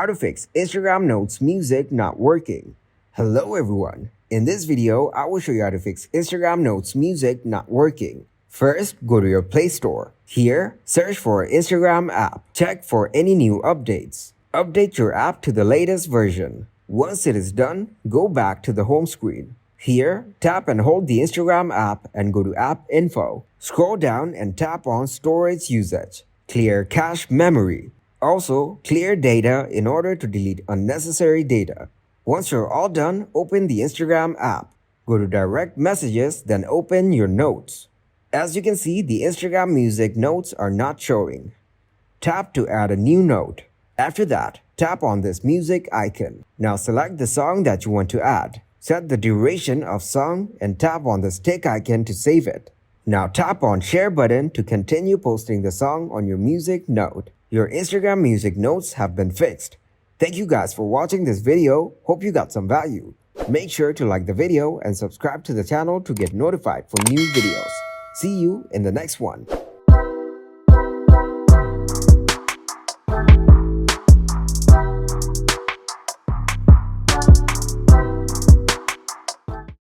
How to fix Instagram Notes music not working. Hello everyone. In this video, I will show you how to fix Instagram Notes music not working. First, go to your Play Store. Here, search for Instagram app. Check for any new updates. Update your app to the latest version. Once it is done, go back to the home screen. Here, tap and hold the Instagram app and go to App Info. Scroll down and tap on Storage Usage. Clear cache memory. Also, clear data in order to delete unnecessary data. Once you're all done, open the Instagram app. Go to Direct Messages, then open your notes. As you can see, the Instagram music notes are not showing. Tap to add a new note. After that, tap on this music icon. Now select the song that you want to add. Set the duration of song and tap on the stick icon to save it. Now tap on Share button to continue posting the song on your music note. Your Instagram music notes have been fixed. Thank you guys for watching this video. Hope you got some value. Make sure to like the video and subscribe to the channel to get notified for new videos. See you in the next one.